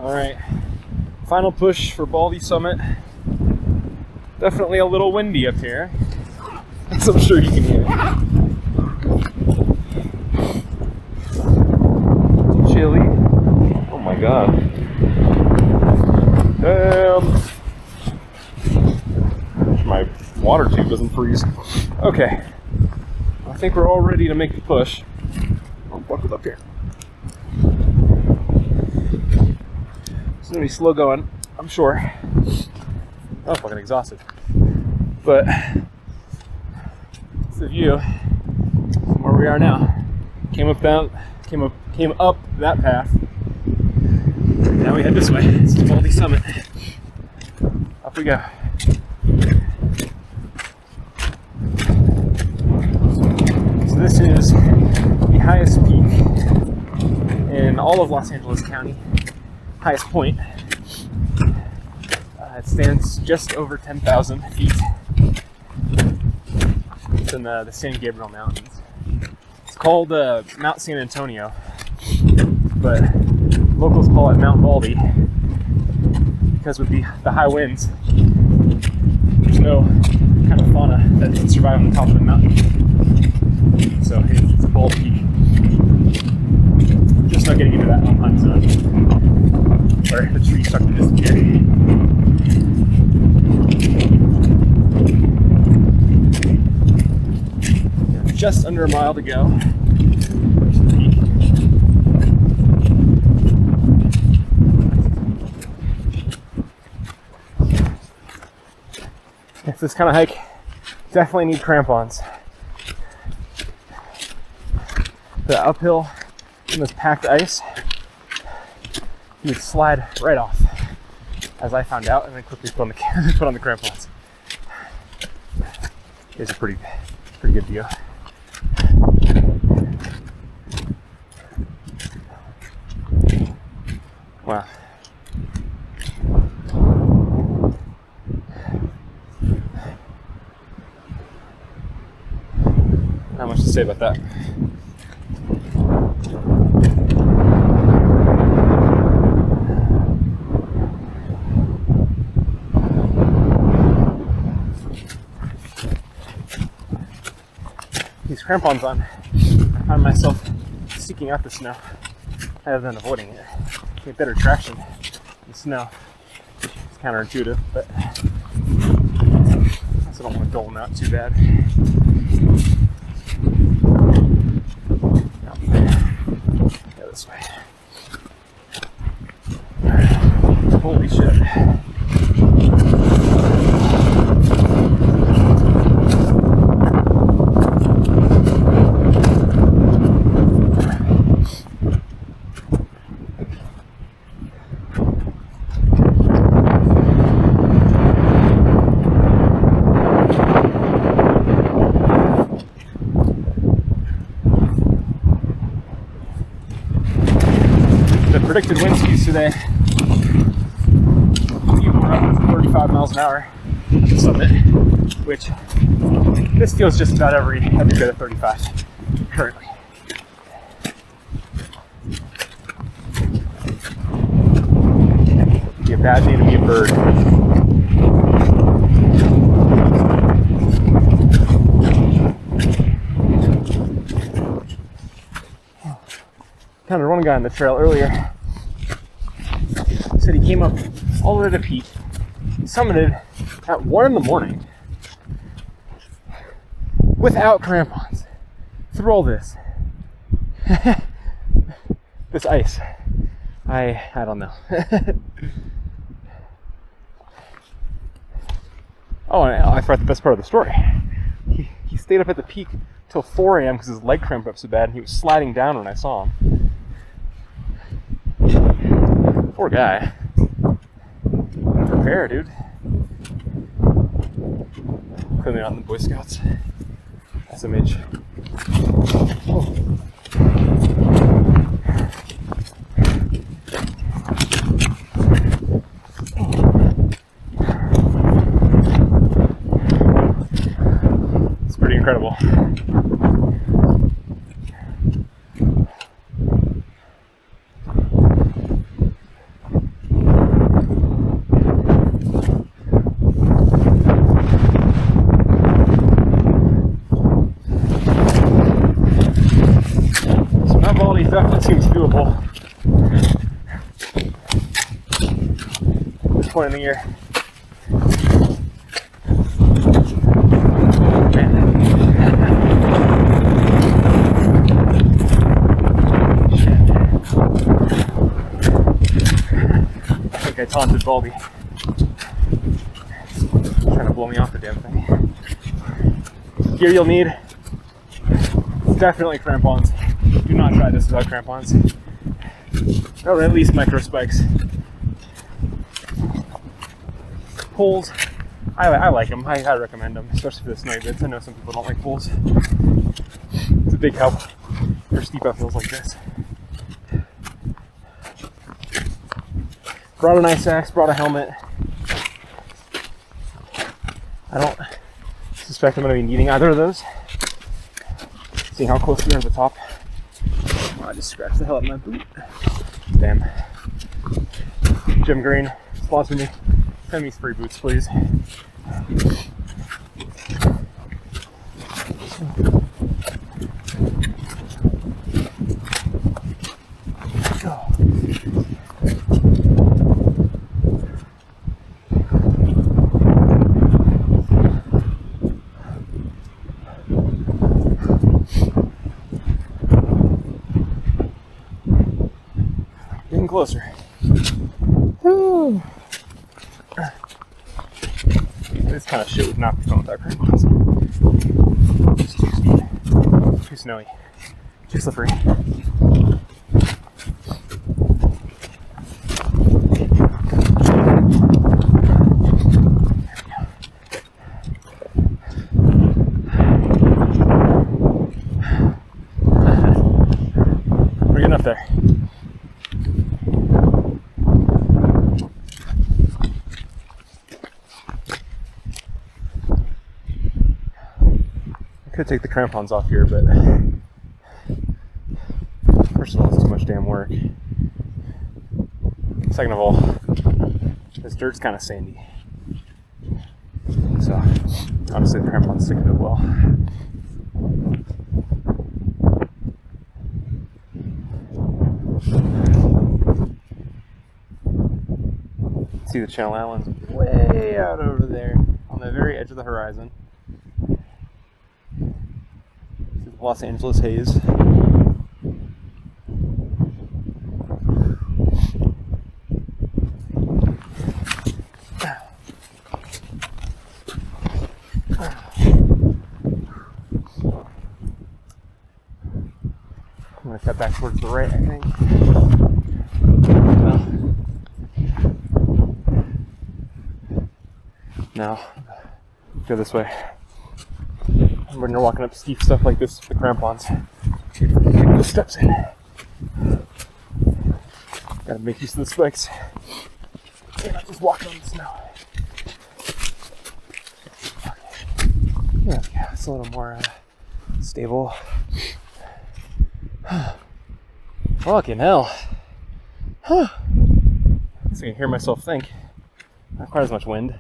All right, final push for Baldy Summit. Definitely a little windy up here, as I'm sure you can hear. Chilly. Oh my god. Damn. My water tube doesn't freeze. Okay. I think we're all ready to make the push. I'll buckle up here. It's gonna be slow going, I'm sure. I'm fucking exhausted. But it's the view from where we are now. Came up that path. Now we head this way. It's the Baldy Summit. Up we go. So this is the highest peak in all of Los Angeles County. Highest point. It stands just over 10,000 feet. It's in the San Gabriel Mountains. It's called Mount San Antonio, but locals call it Mount Baldy because with the high winds, there's no kind of fauna that can survive on the top of the mountain. So it's a bald peak. Just not getting into that alpine zone where the trees start to disappear. Just under a mile to go. It's this kind of hike, definitely need crampons. The uphill in this packed ice, you would slide right off, as I found out, and then quickly put on the crampons. It's a pretty good view. Wow. Not much to say about that. These crampons on, I find myself seeking out the snow rather than avoiding it. Get better traction in snow. It's counterintuitive, but I also don't want to dole them out too bad. Go this way. Holy shit. Predicted wind speeds today, even we're up to 35 miles an hour at the summit, which this feels just about every bit of 35 currently. It'd be a bad day to be a bird. Kind of one guy on the trail earlier. Said he came up all the way to the peak. He summited at 1 in the morning without crampons through all this. This ice. I don't know. Oh, and I forgot the best part of the story. He stayed up at the peak till 4 a.m. because his leg cramped up so bad and he was sliding down when I saw him. Poor guy. Prepare, dude. Clearly not in the Boy Scouts. SMH. Oh. It's pretty incredible. point in the year. I think I taunted Baldy. Trying to blow me off the damn thing. Gear you'll need, definitely crampons. Do not try this without crampons. Or at least micro spikes. Poles, I like them. I recommend them, especially for the snowy bits. I know some people don't like poles. It's a big help for steep uphills like this. Brought an ice axe, brought a helmet. I don't suspect I'm going to be needing either of those. Seeing how close we are to the top. Oh, I just scratched the hell out of my boot. Damn. Jim Green, sponsor me. Send me free boots, please. Go. Getting closer. Woo. This kind of shit would not be fun without crampons. It's too steep, too snowy, too slippery. We're getting up there. Could take the crampons off here, but first of all, it's too much damn work. Second of all, this dirt's kind of sandy. So, honestly, the crampons stick to it well. See the Channel Islands way out over there on the very edge of the horizon. Los Angeles haze. I'm going to cut back towards the right, I think. Now, go this way. When you're walking up steep stuff like this with the crampons, keep the steps in. Gotta make use of the spikes. You're not just walking on the snow. Okay. Yeah, it's a little more stable. Fucking hell. I can hear myself think. Not quite as much wind.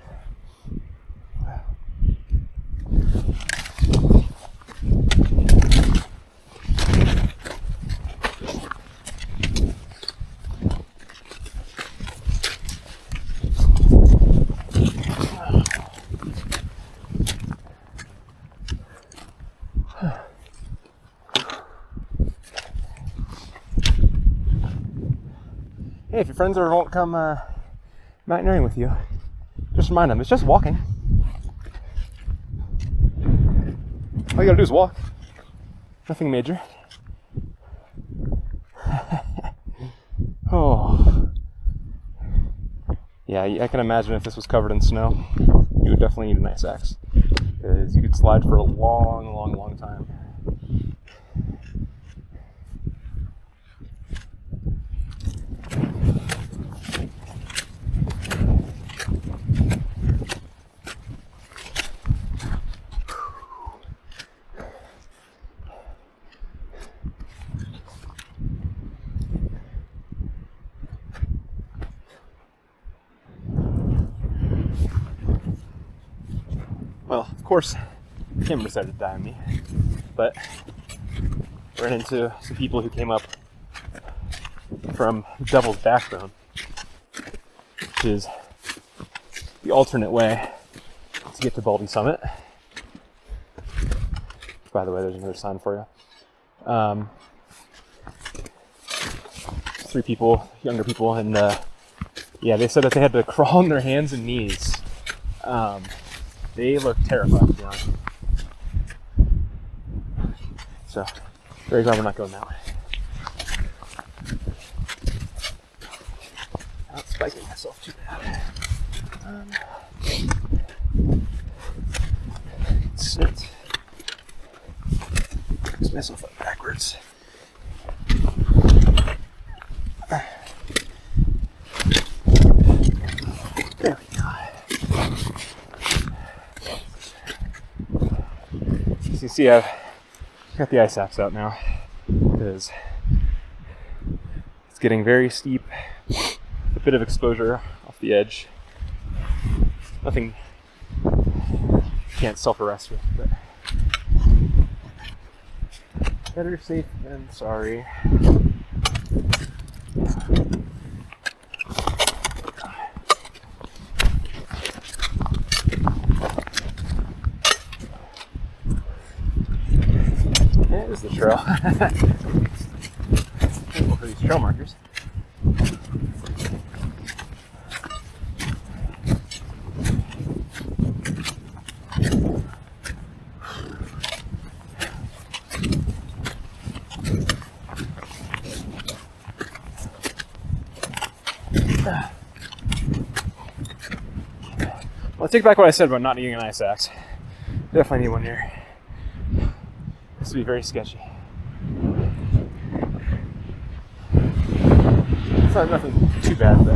Hey, if your friends ever won't come mountaineering with you, just remind them, it's just walking. All you gotta do is walk. Nothing major. Oh. Yeah, I can imagine if this was covered in snow, you would definitely need an ice axe. Because you could slide for a long, long, long time. Well, of course, Kim decided to die on me, but ran into some people who came up from Devil's Backbone, which is the alternate way to get to Baldy Summit. By the way, there's another sign for you. 3 people, younger people, and yeah, they said that they had to crawl on their hands and knees. They look terrified, to be honest. So, very glad we're not going that way. Not spiking myself too bad. Sit. Fix myself up backwards. There we go. As you see, I've got the ice axe out now because it's getting very steep. A bit of exposure off the edge. Nothing you can't self-arrest with, but better safe than sorry. There's the trail. Thankful for these trail markers. Well, I take back what I said about not needing an ice axe. Definitely need one here. This would be very sketchy. It's not nothing too bad, but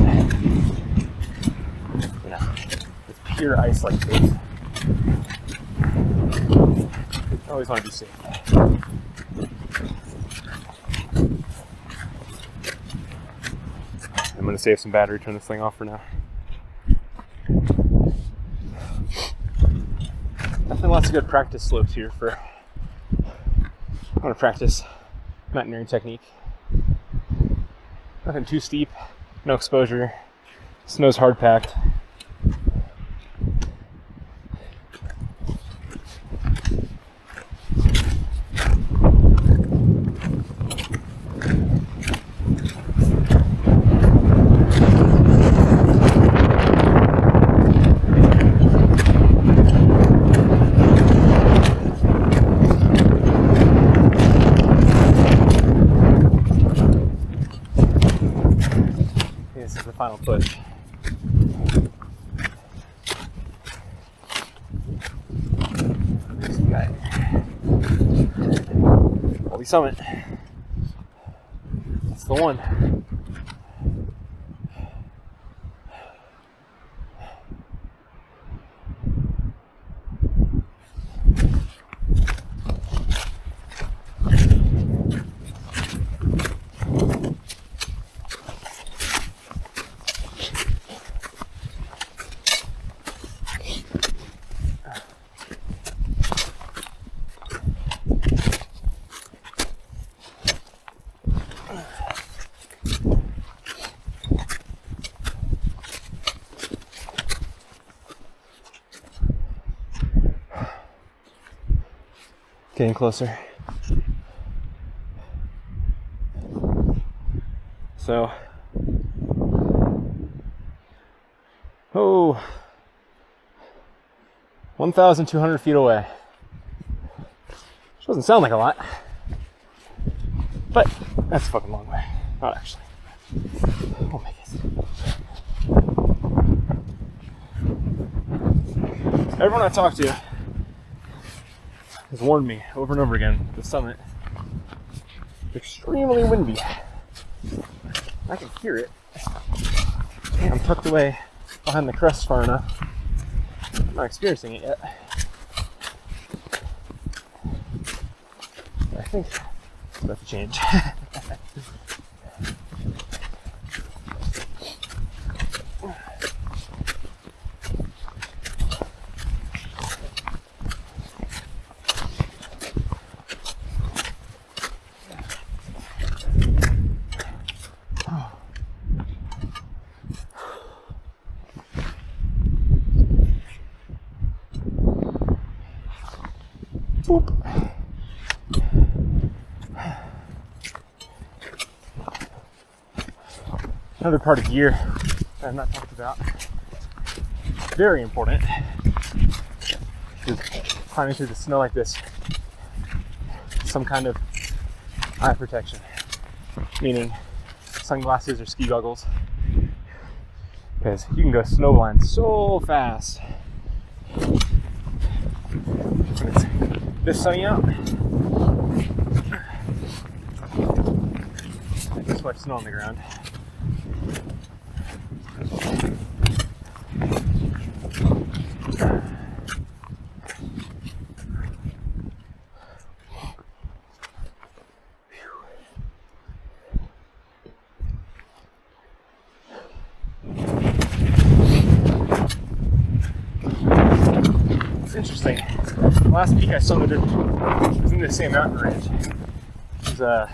you know, with pure ice like this, I always want to be safe. I'm going to save some battery, turn this thing off for now. Definitely lots of good practice slopes here for I want to practice mountaineering technique. Nothing too steep, no exposure, snow's hard packed. This is the final push. There's the guy. Baldy Summit. That's the one. Getting closer. So, 1,200 feet away. Which doesn't sound like a lot, but that's a fucking long way. Not actually. Oh my goodness. Everyone I talk to has warned me over and over again the summit is extremely windy. I can hear it. I'm tucked away behind the crest far enough. I'm not experiencing it yet. But I think it's about to change. Boop. Another part of gear that I've not talked about, very important, is climbing through the snow like this. Some kind of eye protection, meaning sunglasses or ski goggles, because you can go snowblind so fast when it's this sunny out. There's this much snow on the ground. Interesting. The last peak I summited was in the same mountain range. It was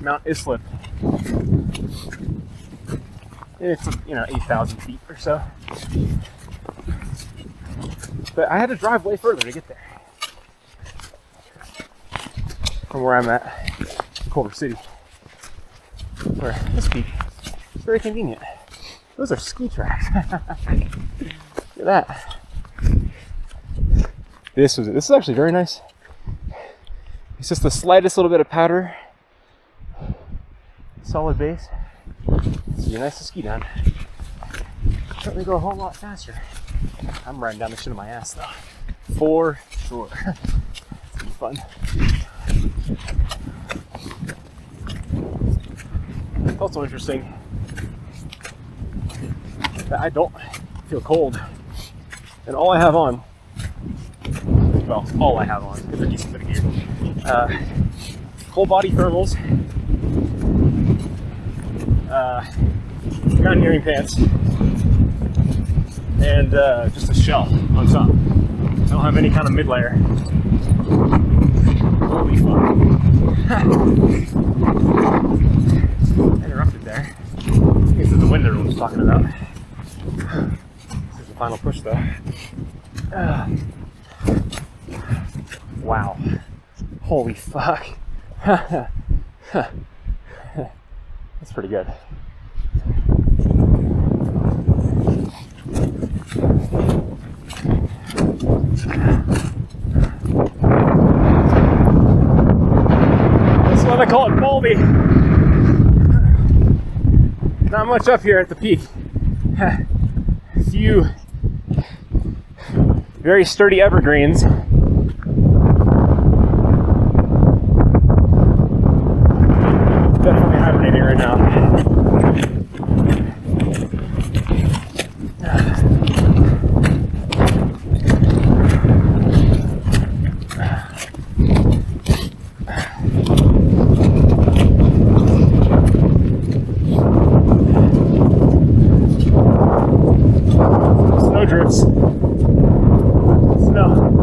Mount Islip. It's 8,000 feet or so. But I had to drive way further to get there from where I'm at, Culver City. Where this peak is very convenient. Those are ski tracks. Look at that. This is actually very nice. It's just the slightest little bit of powder. Solid base. It's really nice to ski down. Certainly go a whole lot faster. I'm riding down the shit of my ass though. For sure. It's gonna be fun. It's also interesting that I don't feel cold. And all I have on, all I have on, because a decent bit of gear, whole body thermals, mountaineering pants, and just a shell on top. I don't have any kind of mid-layer. Holy fuck. Interrupted there. This is the wind everyone was talking about. This is the final push though. Wow. Holy fuck. That's pretty good. That's why they call it Baldy. Not much up here at the peak. A few very sturdy evergreens. Definitely hibernating right now. Snow drifts. Snow.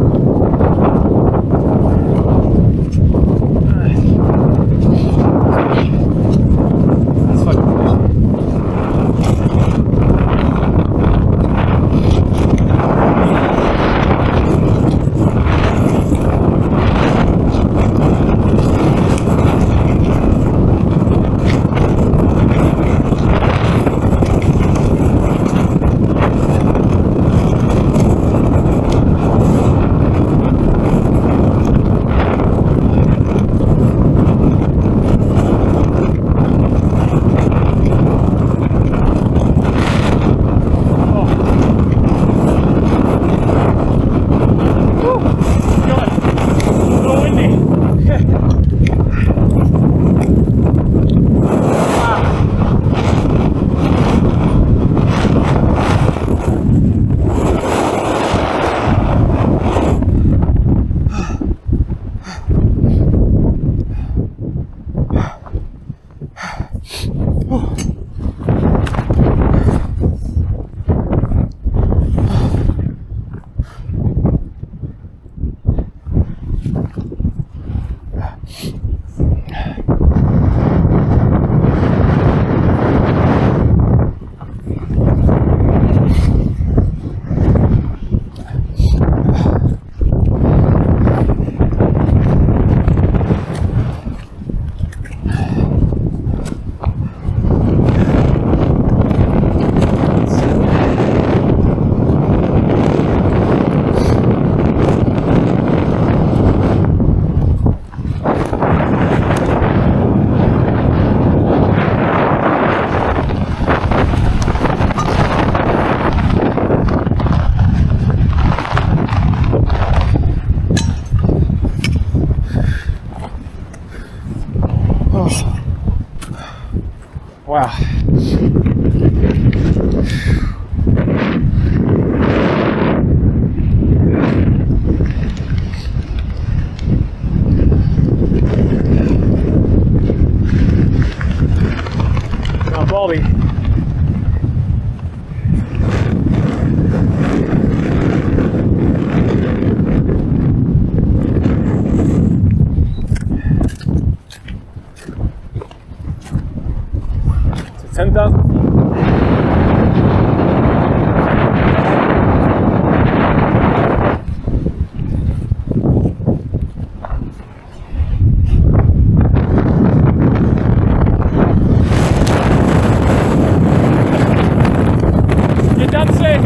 Wow. Mount Baldy. So 10,000 feet. Get down safe.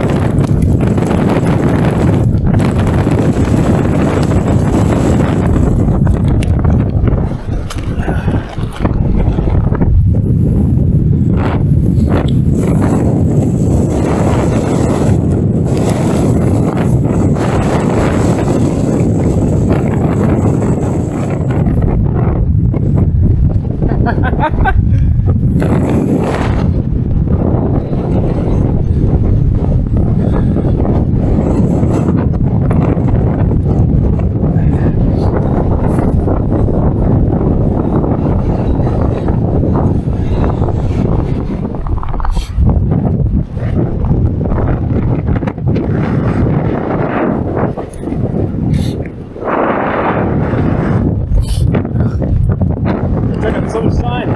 Check out this other side.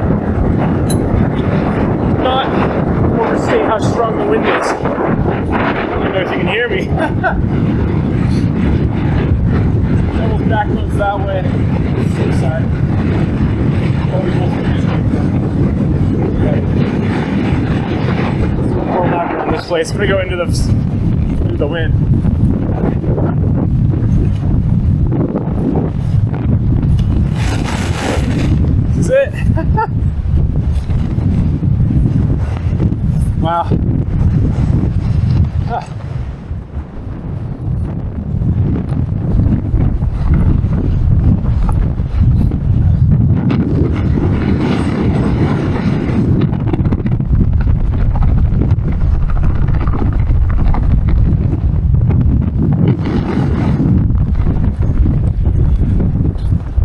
Not overstate how strong the wind is. I don't know if you can hear me. Devil's Backbone's that way. This side. More lap around this place. I'm gonna go into the wind. This is it. Wow. Huh.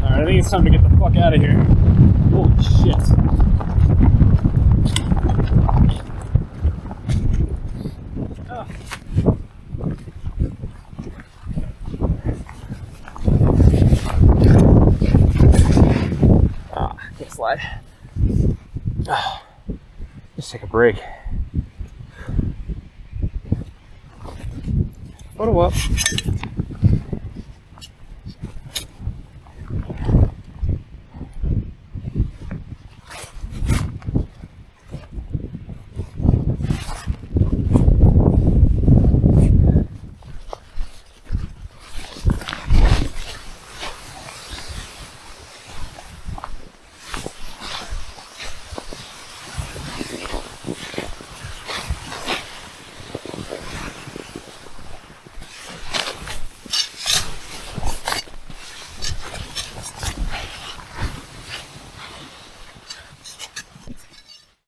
Alright, I think it's time to get the fuck out of here. Holy shit. Can't slide. Just take a break. Photo up.